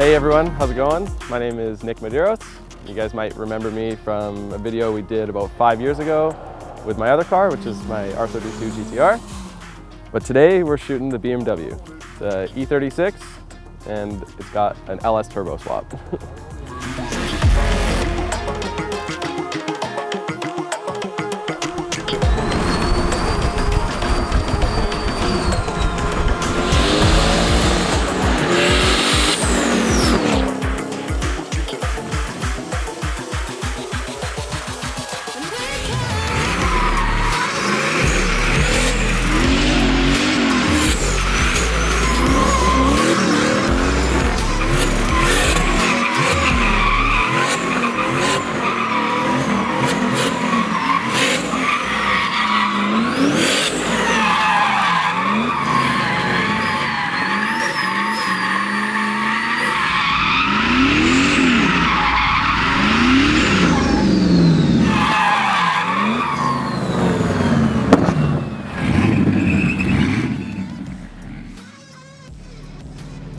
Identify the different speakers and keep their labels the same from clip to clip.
Speaker 1: Hey everyone, how's it going? My name is Nick Medeiros. You guys might remember me from a video we did about 5 years ago with my other car, which is my R32 GTR. But today we're shooting the BMW, the E36, and it's got an LS turbo swap.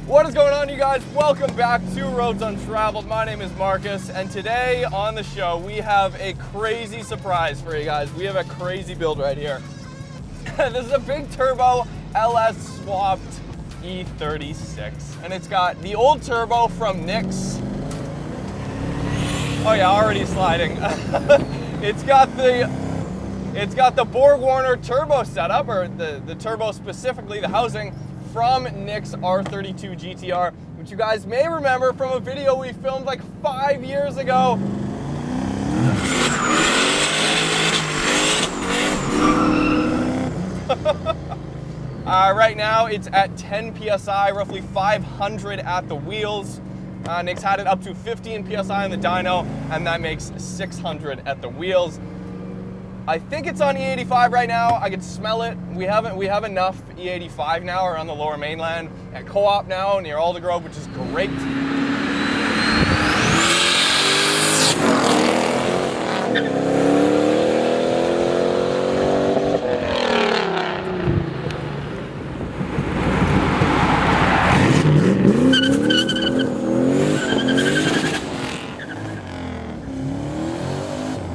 Speaker 1: What is going on, you guys? Welcome back to Roads Untraveled. My name is Marcus, and today on the show we have a crazy surprise for you guys. We have a crazy build right here. This is a big turbo LS swapped E36, and it's got the old turbo from Nick's. Oh yeah, already sliding. It's got the Borg-Warner turbo setup, or the turbo specifically, the housing, from Nick's R32 GTR, which you guys may remember from a video we filmed like 5 years ago. Right now it's at 10 PSI, roughly 500 at the wheels. Nick's had it up to 15 PSI in the dyno, and that makes 600 at the wheels. I think it's on E85 right now. I can smell it. We have enough E85 now around the lower mainland, at Co-op now near Aldergrove, which is great.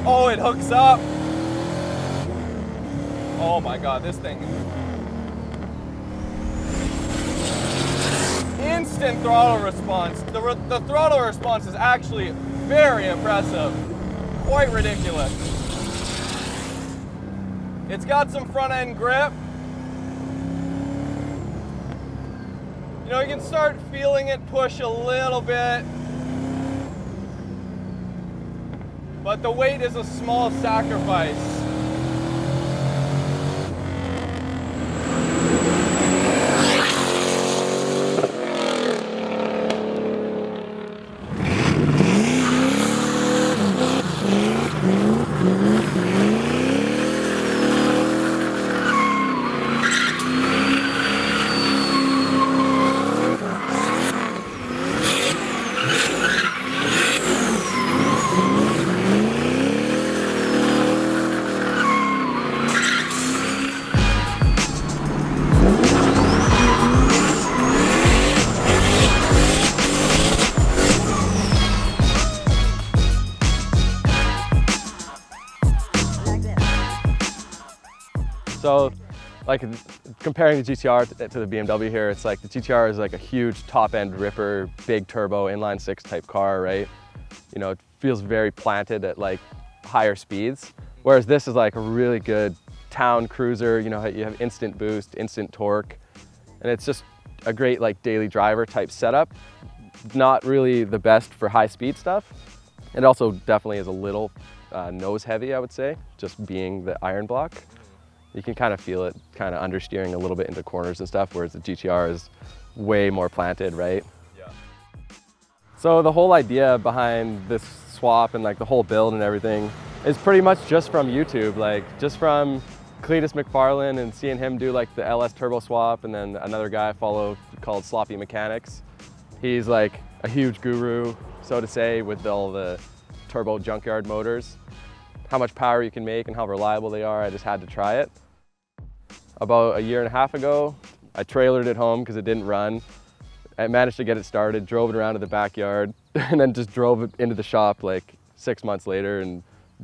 Speaker 1: Oh, it hooks up. Oh my God, this thing. Instant throttle response. The throttle response is actually very impressive. Quite ridiculous. It's got some front end grip. You know, you can start feeling it push a little bit. But the weight is a small sacrifice. So, like, comparing the GTR to the BMW here, it's like the GTR is like a huge top-end ripper, big turbo, inline-six type car, right? You know, it feels very planted at like higher speeds, whereas this is like a really good town cruiser. You know, you have instant boost, instant torque, and it's just a great like daily driver type setup. Not really the best for high-speed stuff. It also definitely is a little nose heavy, I would say, just being the iron block. You can kind of feel it kind of understeering a little bit into corners and stuff, whereas the GTR is way more planted, right? Yeah. So the whole idea behind this swap and like the whole build and everything is pretty much just from YouTube, like just from Cletus McFarlane and seeing him do like the LS turbo swap, and then another guy I follow called Sloppy Mechanics. He's like a huge guru, so to say, with all the turbo junkyard motors. How much power you can make and how reliable they are, I just had to try it. About a year and a half ago, I trailered it home because it didn't run. I managed to get it started, drove it around to the backyard, and then just drove it into the shop like 6 months later and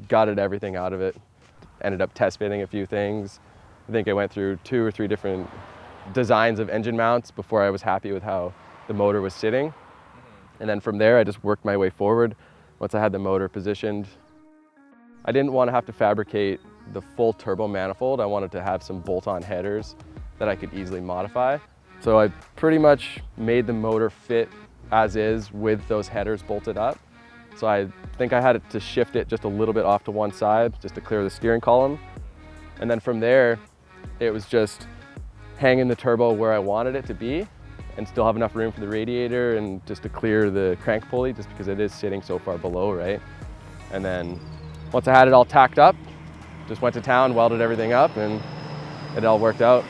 Speaker 1: gutted everything out of it. Ended up test fitting a few things. I think I went through 2 or 3 different designs of engine mounts before I was happy with how the motor was sitting. And then from there, I just worked my way forward once I had the motor positioned. I didn't want to have to fabricate the full turbo manifold. I wanted to have some bolt-on headers that I could easily modify. So I pretty much made the motor fit as is with those headers bolted up. So I think I had to shift it just a little bit off to one side just to clear the steering column. And then from there, it was just hanging the turbo where I wanted it to be and still have enough room for the radiator and just to clear the crank pulley just because it is sitting so far below, right? And then once I had it all tacked up, just went to town, welded everything up, and it all worked out.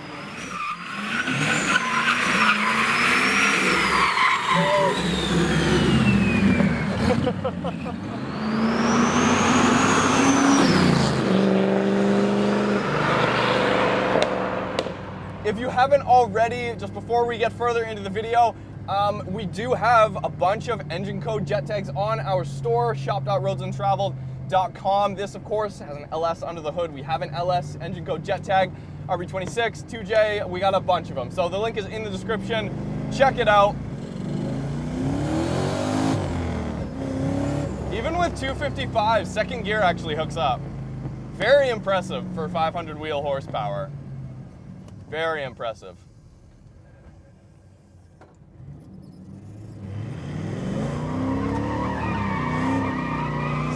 Speaker 2: If you haven't already, just before we get further into the video, we do have a bunch of engine code jet tags on our store, shop.roadsuntraveled.com. This, of course, has an LS under the hood. We have an LS engine code jet tag, RB26, 2J, we got a bunch of them. So the link is in the description. Check it out. Even with 255, second gear actually hooks up. Very impressive for 500 wheel horsepower. Very impressive.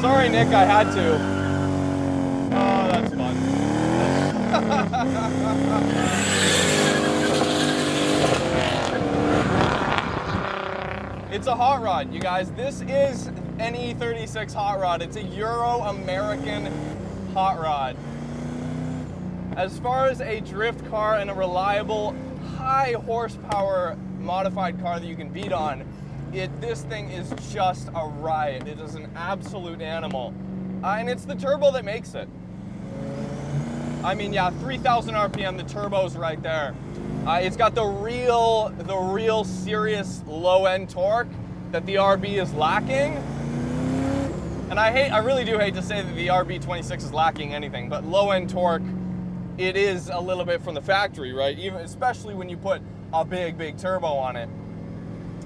Speaker 2: Sorry, Nick, I had to. Oh, that's fun. It's a hot rod, you guys. This is an E36 hot rod. It's a Euro-American hot rod. As far as a drift car and a reliable, high horsepower modified car that you can beat on, this thing is just a riot. It is an absolute animal. And it's the turbo that makes it. I mean, yeah, 3,000 RPM, the turbo's right there. It's got the real serious low-end torque that the RB is lacking. And I really do hate to say that the RB26 is lacking anything, but low-end torque, it is a little bit from the factory, right? Even especially when you put a big turbo on it.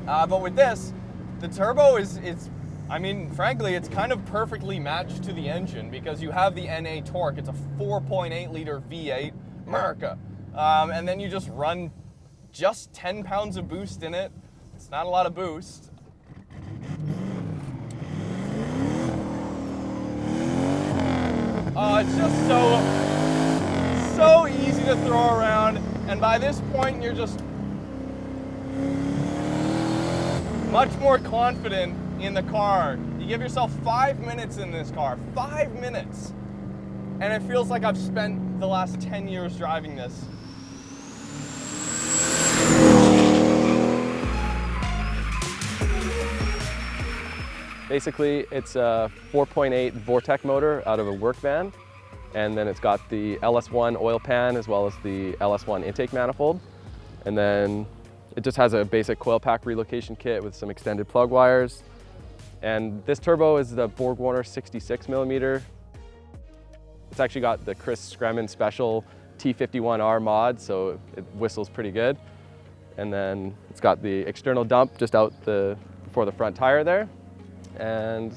Speaker 2: But with this, the turbo I mean, frankly, it's kind of perfectly matched to the engine because you have the NA torque. It's a 4.8 liter V8, America. And then you just run just 10 pounds of boost in it. It's not a lot of boost. Oh, it's just so easy to throw around, and by this point you're just much more confident in the car. You give yourself 5 minutes in this car, 5 minutes, and it feels like I've spent the last 10 years driving this.
Speaker 1: Basically, it's a 4.8 Vortec motor out of a work van. And then it's got the LS1 oil pan as well as the LS1 intake manifold. And then it just has a basic coil pack relocation kit with some extended plug wires. And this turbo is the BorgWarner 66 millimeter. It's actually got the Chris Scremin special T51R mod, so it whistles pretty good. And then it's got the external dump just out before the front tire there. And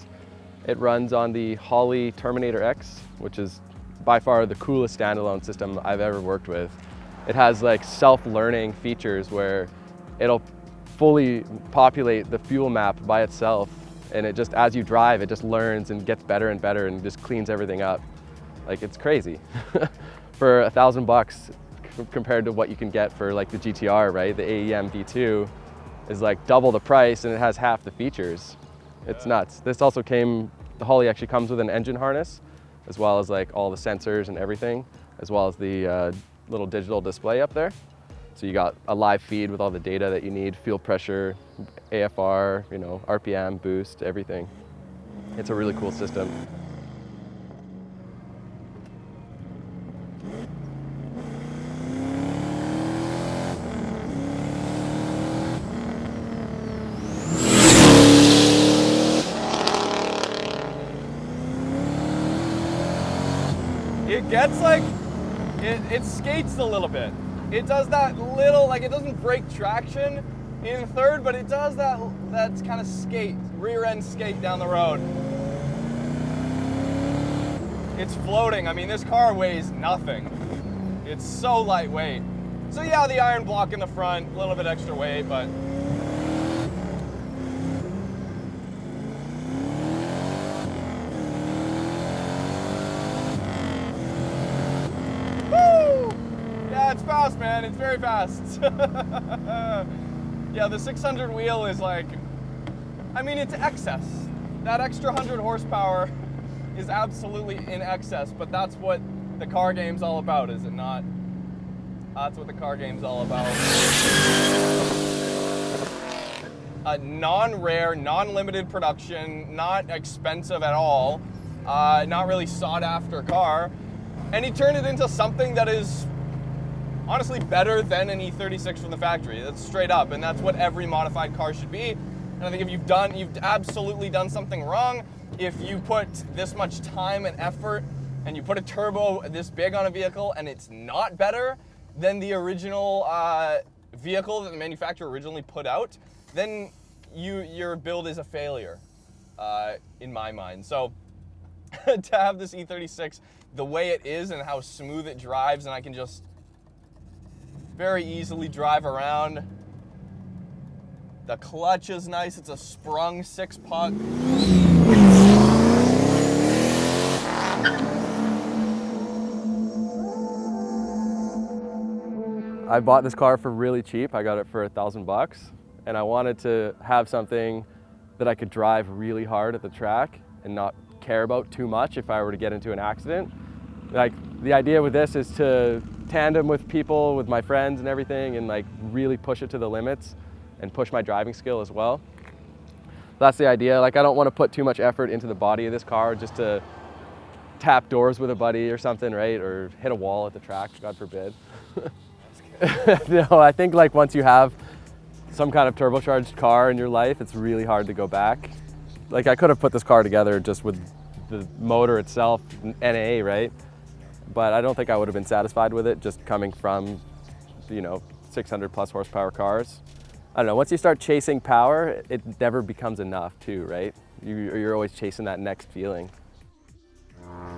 Speaker 1: it runs on the Holley Terminator X, which is by far the coolest standalone system I've ever worked with. It has like self-learning features where it'll fully populate the fuel map by itself, and it just, as you drive, it just learns and gets better and better and just cleans everything up. Like, it's crazy. For $1,000 compared to what you can get for like the GTR, right? The AEM V2 is like double the price and it has half the features. It's nuts. This also the Holley actually comes with an engine harness, as well as like all the sensors and everything, as well as the little digital display up there. So you got a live feed with all the data that you need, fuel pressure, AFR, you know, RPM, boost, everything. It's a really cool system.
Speaker 2: it gets like, it skates a little bit. It does that little, like it doesn't break traction in third, but it does that kind of skate, rear end skate down the road. It's floating. I mean, this car weighs nothing. It's so lightweight. So yeah, the iron block in the front, a little bit extra weight, but woo! Yeah, it's fast, man. It's very fast. Yeah, the 600 wheel is like, I mean, it's excess. That extra 100 horsepower is absolutely in excess, but that's what the car game's all about, is it not? That's what the car game's all about. A non-rare, non-limited production, not expensive at all, not really sought after car, and he turned it into something that is honestly better than an E36 from the factory. That's straight up, and that's what every modified car should be. And I think if you've absolutely done something wrong. If you put this much time and effort and you put a turbo this big on a vehicle and it's not better than the original vehicle that the manufacturer originally put out, then your build is a failure, in my mind. So to have this E36 the way it is and how smooth it drives, and I can just very easily drive around. The clutch is nice. It's a sprung 6-puck.
Speaker 1: I bought this car for really cheap. I got it for $1,000, and I wanted to have something that I could drive really hard at the track and not care about too much if I were to get into an accident. Like, the idea with this is to tandem with people, with my friends and everything, and like really push it to the limits and push my driving skill as well. That's the idea. Like, I don't want to put too much effort into the body of this car just to tap doors with a buddy or something, right? Or hit a wall at the track, God forbid. No, I think like once you have some kind of turbocharged car in your life, it's really hard to go back. Like, I could have put this car together just with the motor itself, NA, right? But I don't think I would have been satisfied with it just coming from, 600 plus horsepower cars. I don't know, once you start chasing power, it never becomes enough too, right? You're always chasing that next feeling.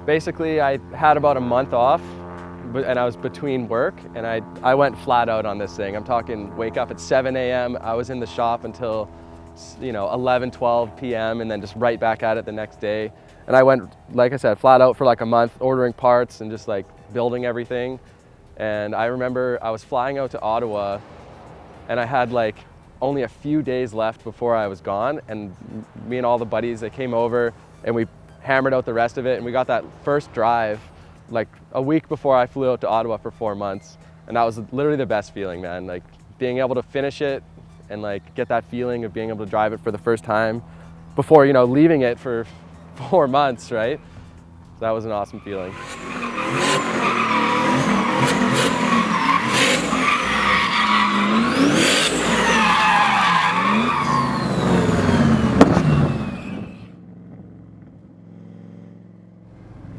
Speaker 1: Basically, I had about a month off, and I was between work, and I went flat out on this thing. I'm talking wake up at 7 a.m. I was in the shop until 11, 12 p.m. and then just right back at it the next day. And I went, like I said, flat out for like a month, ordering parts and just like building everything. And I remember I was flying out to Ottawa, and I had like only a few days left before I was gone. And me and all the buddies, they came over and we hammered out the rest of it. And we got that first drive like a week before I flew out to Ottawa for 4 months. And that was literally the best feeling, man. Like, being able to finish it and like get that feeling of being able to drive it for the first time before, leaving it for 4 months, right? So that was an awesome feeling.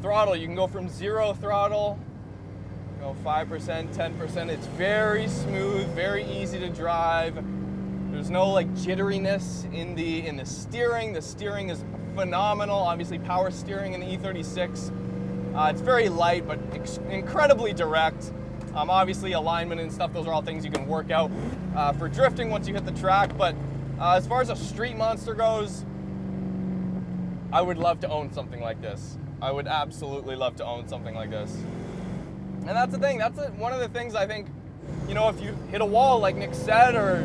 Speaker 2: Throttle, you can go from 0 throttle, 5%, 10%. It's very smooth, very easy to drive. There's no like jitteriness in the steering. The steering is phenomenal. Obviously, power steering in the E36. It's very light, but incredibly direct. Obviously, alignment and stuff, those are all things you can work out for drifting once you hit the track. But as far as a street monster goes, I would love to own something like this. I would absolutely love to own something like this. And that's the thing. That's one of the things I think, if you hit a wall like Nick said, or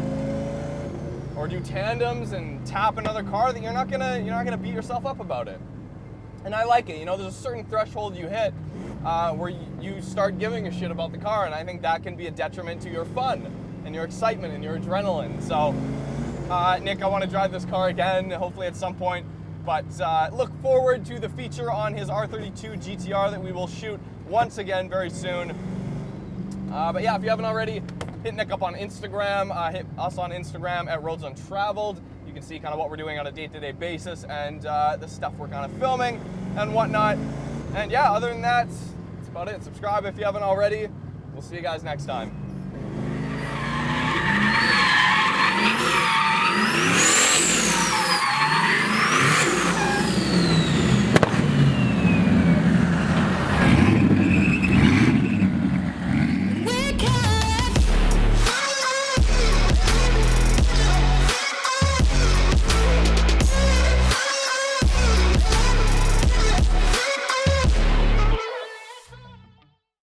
Speaker 2: do tandems and tap another car, that you're not gonna beat yourself up about it. And I like it. There's a certain threshold you hit where you start giving a shit about the car, and I think that can be a detriment to your fun and your excitement and your adrenaline. So, Nick, I want to drive this car again, hopefully at some point. But look forward to the feature on his R32 GTR that we will shoot once again very soon. But yeah, if you haven't already, hit Nick up on Instagram, hit us on Instagram at Roads Untraveled. You can see kind of what we're doing on a day-to-day basis and the stuff we're kind of filming and whatnot. And yeah, other than that, about it. Subscribe if you haven't already. We'll see you guys next time.